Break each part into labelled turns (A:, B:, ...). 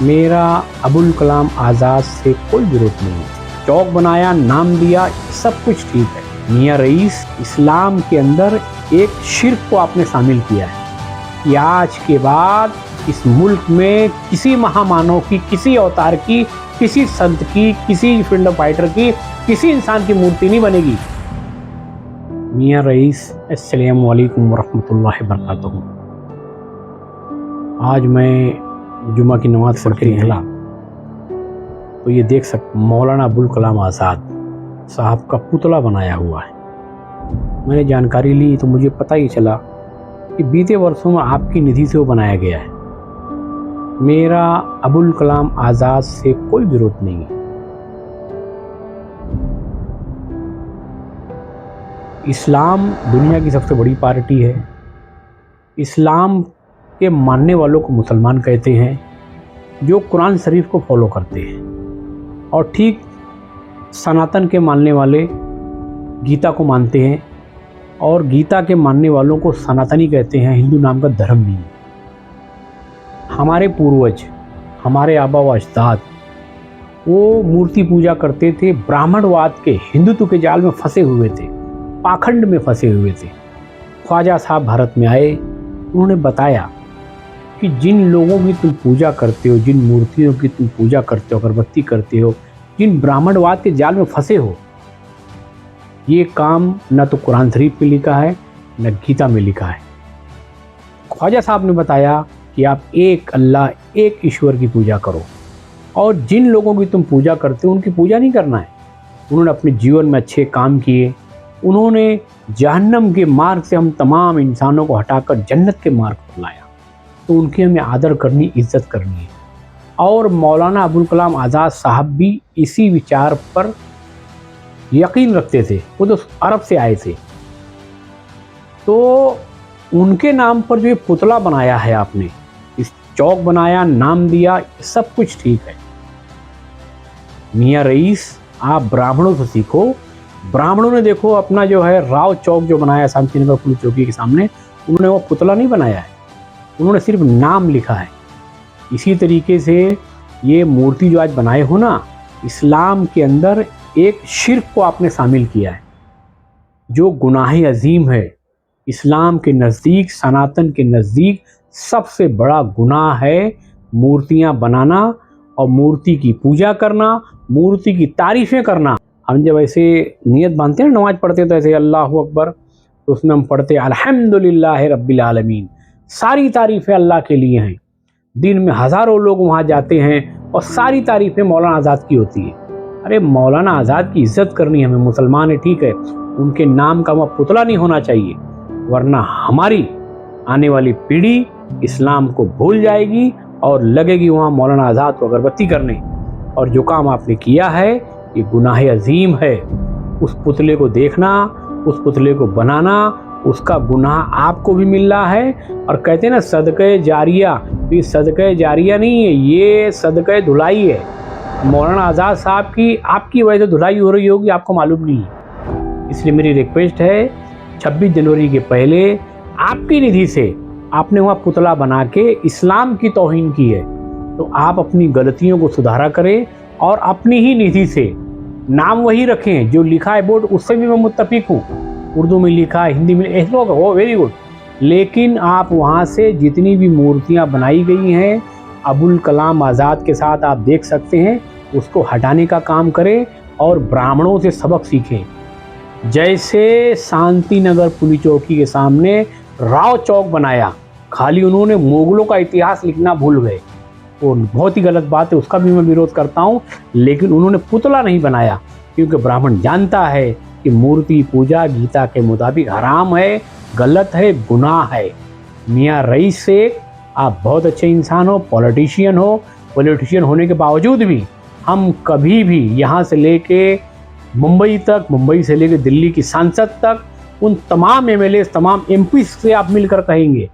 A: मेरा अबुल कलाम आज़ाद से कोई विरोध नहीं है। चौक बनाया, नाम दिया, सब कुछ ठीक है। मियाँ रईस, इस्लाम के अंदर एक शिर्क को आपने शामिल किया है कि आज के बाद इस मुल्क में किसी महामानव की, किसी अवतार की, किसी संत की, किसी फ्रीडम फाइटर की, किसी इंसान की मूर्ति नहीं बनेगी। मियाँ रईस, अस्सलामु अलैकुम वरहमतुल्लाहि वबरकातुहू। आज मैं जुमा की नमाज़ पढ़ के निकला तो ये देख सकते मौलाना अबुल कलाम आज़ाद साहब का पुतला बनाया हुआ है। मैंने जानकारी ली तो मुझे पता ही चला कि बीते वर्षों में आपकी निधि से वो बनाया गया है। मेरा अबुल कलाम आज़ाद से कोई विरोध नहीं है। इस्लाम दुनिया की सबसे बड़ी पार्टी है। इस्लाम के मानने वालों को मुसलमान कहते हैं, जो कुरान शरीफ को फॉलो करते हैं, और ठीक सनातन के मानने वाले गीता को मानते हैं, और गीता के मानने वालों को सनातनी कहते हैं। हिंदू नाम का धर्म नहीं है। हमारे पूर्वज, हमारे आबा व अजदाद वो मूर्ति पूजा करते थे, ब्राह्मणवाद के, हिंदुत्व के जाल में फंसे हुए थे, पाखंड में फंसे हुए थे। ख्वाजा साहब भारत में आए, उन्होंने बताया कि जिन लोगों की तुम पूजा करते हो, जिन मूर्तियों की तुम पूजा करते हो, अगरबत्ती करते हो, जिन ब्राह्मणवाद के जाल में फंसे हो, ये काम न तो कुरान शरीफ में लिखा है न गीता में लिखा है। ख्वाजा साहब ने बताया कि आप एक अल्लाह, एक ईश्वर की पूजा करो, और जिन लोगों की तुम पूजा करते हो उनकी पूजा नहीं करना है। उन्होंने अपने जीवन में अच्छे काम किए। उन्होंने जहन्नम के मार्ग से हम तमाम इंसानों को हटाकर जन्नत के मार्ग पर लाया। तो उनकी हमें आदर करनी, इज्जत करनी है। और मौलाना अबुल कलाम आज़ाद साहब भी इसी विचार पर यकीन रखते थे। वो तो अरब से आए थे। तो उनके नाम पर जो ये पुतला बनाया है आपने, इस चौक बनाया, नाम दिया, सब कुछ ठीक है। मियाँ रईस, आप ब्राह्मणों से सीखो। ब्राह्मणों ने देखो अपना जो है राव चौक जो बनाया शांतिनगर पुलिस चौकी के सामने, उन्होंने वो पुतला नहीं बनाया है, उन्होंने सिर्फ नाम लिखा है। इसी तरीके से ये मूर्ति जो आज बनाए हो ना, इस्लाम के अंदर एक शिर्क को आपने शामिल किया है, जो गुनाह अजीम है। इस्लाम के नज़दीक, सनातन के नज़दीक सबसे बड़ा गुनाह है मूर्तियां बनाना और मूर्ति की पूजा करना, मूर्ति की तारीफ़ें करना। हम जब ऐसे नियत बांधते हैं, नमाज पढ़ते तो ऐसे अल्लाहु अकबर, तो उसमें हम पढ़ते अल्हम्दुलिल्लाह रब्बिल आलमीन, सारी तारीफ़ें अल्लाह के लिए हैं। दिन में हज़ारों लोग वहाँ जाते हैं और सारी तारीफ़ें मौलाना आज़ाद की होती है। अरे मौलाना आज़ाद की इज़्ज़त करनी, हमें मुसलमान है, ठीक है, उनके नाम का वहाँ पुतला नहीं होना चाहिए, वरना हमारी आने वाली पीढ़ी इस्लाम को भूल जाएगी और लगेगी वहाँ मौलाना आज़ाद को अगरबत्ती करने। और जो काम आपने किया है ये गुनाह अजीम है। उस पुतले को देखना, उस पुतले को बनाना, उसका गुनाह आपको भी मिल रहा है। और कहते हैं ना सदक़े जारिया, ये सदक़े जारिया नहीं है, ये सदक़े धुलाई है। मौलाना आज़ाद साहब की आपकी वजह से धुलाई हो रही होगी, आपको मालूम नहीं है। इसलिए मेरी रिक्वेस्ट है, 26 जनवरी के पहले आपकी निधि से आपने वहाँ पुतला बना के इस्लाम की तौहीन की है, तो आप अपनी गलतियों को सुधारा करें और अपनी ही निधि से नाम वही रखें जो लिखा है बोर्ड, उससे भी मैं मुत्तफिक हूँ। उर्दू में लिखा है, हिंदी में, ऐसे लोग हो, वेरी गुड। लेकिन आप वहाँ से जितनी भी मूर्तियाँ बनाई गई हैं अबुल कलाम आज़ाद के साथ, आप देख सकते हैं, उसको हटाने का काम करें और ब्राह्मणों से सबक सीखें। जैसे शांतिनगर पुलिस चौकी के सामने राव चौक बनाया, खाली उन्होंने मुगलों का इतिहास लिखना भूल गए, वो बहुत ही गलत बात है, उसका भी मैं विरोध करता हूँ। लेकिन उन्होंने पुतला नहीं बनाया, क्योंकि ब्राह्मण जानता है कि मूर्ति पूजा गीता के मुताबिक हराम है, गलत है, गुनाह है। मियाँ रईस से आप बहुत अच्छे इंसान हो, पॉलिटिशियन हो, पॉलिटिशियन होने के बावजूद भी हम कभी भी यहाँ से लेके मुंबई तक, मुंबई से लेके दिल्ली की सांसद तक, उन तमाम एमएलए, तमाम एमपी से आप मिलकर कहेंगे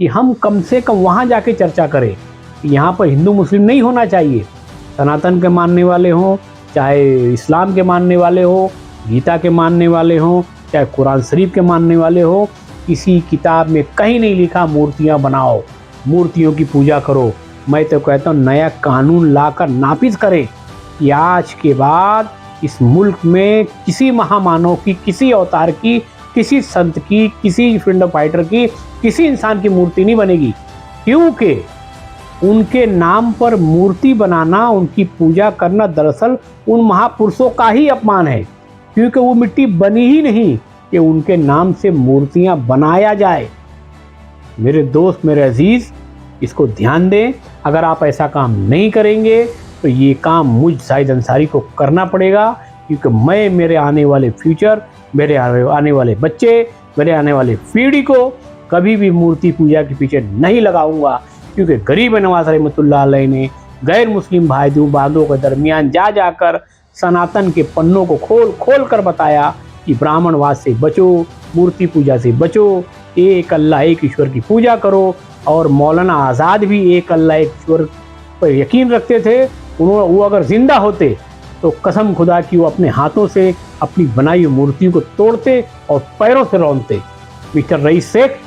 A: कि हम कम से कम वहाँ जाके चर्चा करें कि यहाँ पर हिंदू मुस्लिम नहीं होना चाहिए। सनातन के मानने वाले हों, चाहे इस्लाम के मानने वाले हो, गीता के मानने वाले हों, चाहे कुरान शरीफ के मानने वाले हो, किसी किताब में कहीं नहीं लिखा मूर्तियाँ बनाओ, मूर्तियों की पूजा करो। मैं तो कहता हूँ नया कानून लाकर नापित करें कि आज के बाद इस मुल्क में किसी महामानव की, किसी अवतार की, किसी संत की, किसी फ्रीडम फाइटर की, किसी इंसान की मूर्ति नहीं बनेगी, क्योंकि उनके नाम पर मूर्ति बनाना, उनकी पूजा करना दरअसल उन महापुरुषों का ही अपमान है, क्योंकि वो मिट्टी बनी ही नहीं कि उनके नाम से मूर्तियां बनाया जाए। मेरे दोस्त, मेरे अजीज, इसको ध्यान दें। अगर आप ऐसा काम नहीं करेंगे तो ये काम मुझ शाहिद अंसारी को करना पड़ेगा, क्योंकि मैं मेरे आने वाले फ्यूचर, मेरे आने वाले बच्चे, मेरे आने वाले पीढ़ी को कभी भी मूर्ति पूजा के पीछे नहीं लगाऊंगा। क्योंकि गरीब नवाज रहमतुल्लाह अलैह ने गैर मुस्लिम भाई बांधों के दरमियान जा जाकर सनातन के पन्नों को खोल खोल कर बताया कि ब्राह्मणवाद से बचो, मूर्ति पूजा से बचो, एक अल्लाह एक ईश्वर की पूजा करो। और मौलाना आज़ाद भी एक अल्लाह एक ईश्वर पर यकीन रखते थे। वो अगर जिंदा होते तो कसम खुदा की वो अपने हाथों से अपनी बनाई हुई मूर्तियों को तोड़ते और पैरों से रौंदते। Mister rice Sheikh,